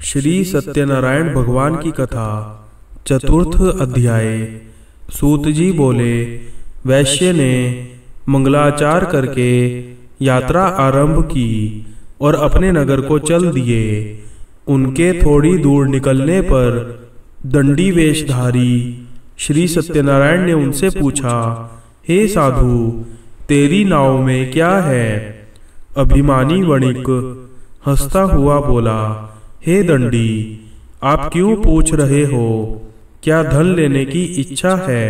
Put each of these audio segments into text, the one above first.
श्री सत्यनारायण भगवान की कथा। चतुर्थ अध्याय। सूत जी बोले, वैश्य ने मंगलाचार करके यात्रा आरंभ की और अपने नगर को चल दिए। उनके थोड़ी दूर निकलने पर दंडी वेशधारी श्री सत्यनारायण ने उनसे पूछा, हे साधु, तेरी नाव में क्या है? अभिमानी वणिक हंसता हुआ बोला, हे दंडी, आप क्यों पूछ रहे हो? क्या धन लेने की इच्छा है?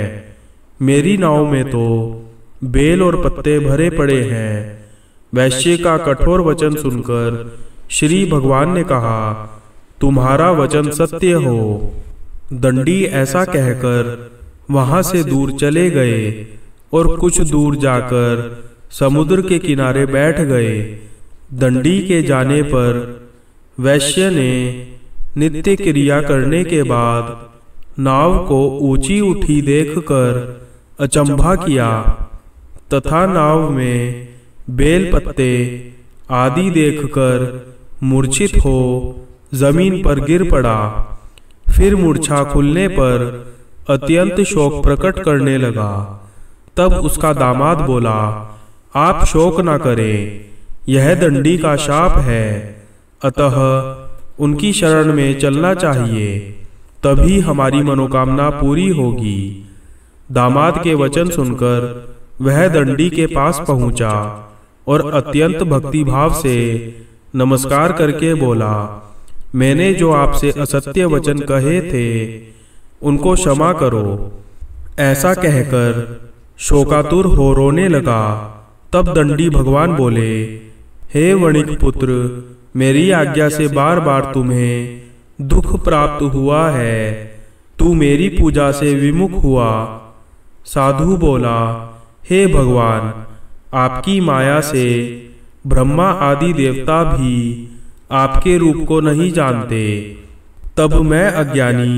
मेरी नाव में तो बेल और पत्ते भरे पड़े हैं। वैश्य का कठोर वचन सुनकर श्री भगवान ने कहा, तुम्हारा वचन सत्य हो। दंडी ऐसा कहकर वहां से दूर चले गए और कुछ दूर जाकर समुद्र के किनारे बैठ गए। दंडी के जाने पर वैश्य ने नित्य क्रिया करने के बाद नाव को ऊंची उठी देखकर अचंभा किया तथा नाव में बेल पत्ते आदि देखकर मूर्छित हो जमीन पर गिर पड़ा। फिर मूर्छा खुलने पर अत्यंत शोक प्रकट करने लगा। तब उसका दामाद बोला, आप शोक न करें, यह दंडी का शाप है, अतः उनकी शरण में चलना चाहिए, तभी हमारी मनोकामना पूरी होगी। दामाद के वचन सुनकर वह दंडी के पास पहुंचा और अत्यंत भक्तिभाव से नमस्कार करके बोला, मैंने जो आपसे असत्य वचन कहे थे उनको क्षमा करो। ऐसा कहकर शोकातुर हो रोने लगा। तब दंडी भगवान बोले, हे वणिक पुत्र, मेरी आज्ञा से बार बार तुम्हें दुख प्राप्त हुआ है। तू मेरी पूजा से विमुख हुआ। साधु बोला, हे भगवान, आपकी माया से ब्रह्मा आदि देवता भी आपके रूप को नहीं जानते, तब मैं अज्ञानी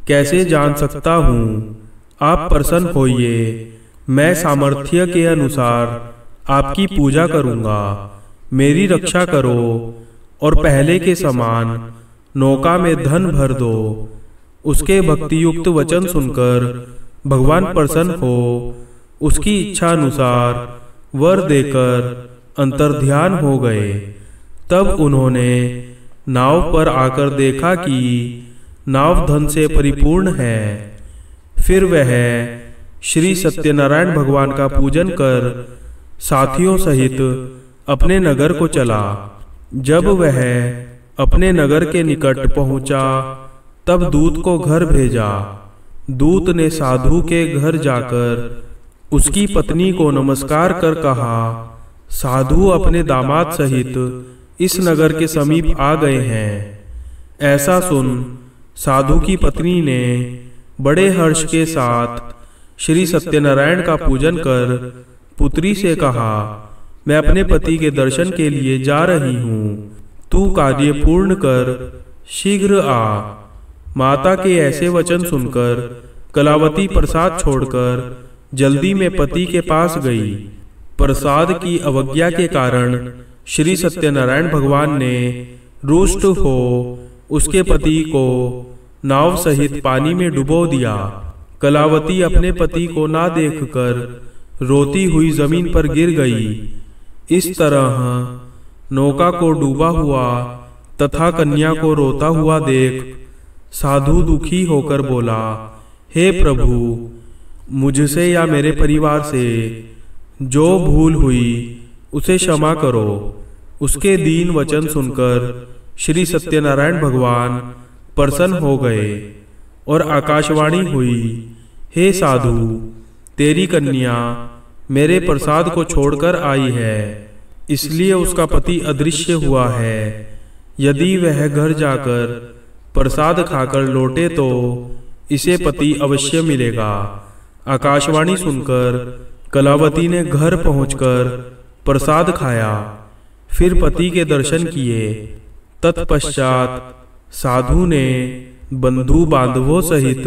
कैसे जान सकता हूँ? आप प्रसन्न होइए, मैं सामर्थ्य के अनुसार आपकी पूजा करूँगा। मेरी रक्षा करो और पहले के समान नौका में धन भर दो। उसके भक्ति युक्त वचन सुनकर भगवान प्रसन्न हो उसकी इच्छा अनुसार वर देकर अंतर्ध्यान हो गए। तब उन्होंने नाव पर आकर देखा कि नाव धन से परिपूर्ण है। फिर वह श्री सत्यनारायण भगवान का पूजन कर साथियों सहित अपने नगर को चला। जब वह अपने नगर के निकट पहुंचा तब दूत को घर भेजा। दूत ने साधु के घर जाकर उसकी पत्नी को नमस्कार कर कहा, साधु अपने दामाद सहित इस नगर के समीप आ गए हैं। ऐसा सुन साधु की पत्नी ने बड़े हर्ष के साथ श्री सत्यनारायण का पूजन कर पुत्री से कहा, मैं अपने पति के दर्शन के लिए जा रही हूँ, तू कार्य पूर्ण कर शीघ्र आ। माता के ऐसे वचन सुनकर कलावती प्रसाद छोड़कर जल्दी में पति के पास गई। प्रसाद की अवज्ञा के कारण श्री सत्यनारायण भगवान ने रुष्ट हो उसके पति को नाव सहित पानी में डुबो दिया। कलावती अपने पति को ना देखकर रोती हुई जमीन पर गिर गई। इस तरह नौका को डूबा हुआ तथा कन्या को रोता हुआ देख साधु दुखी होकर बोला, हे प्रभु, मुझसे या मेरे परिवार से जो भूल हुई उसे क्षमा करो। उसके दीन वचन सुनकर श्री सत्यनारायण भगवान प्रसन्न हो गए और आकाशवाणी हुई, हे साधु, तेरी कन्या मेरे प्रसाद को छोड़कर आई है, इसलिए उसका पति अदृश्य हुआ है। यदि वह घर जाकर प्रसाद खाकर लौटे तो इसे पति अवश्य मिलेगा। आकाशवाणी सुनकर कलावती ने घर पहुंचकर प्रसाद खाया, फिर पति के दर्शन किए। तत्पश्चात साधु ने बंधु बांधवों सहित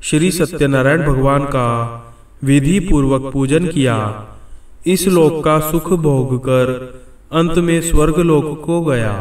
श्री सत्यनारायण भगवान का विधि पूर्वक पूजन किया। इस लोक का सुख भोग कर अंत में स्वर्ग लोक को गया।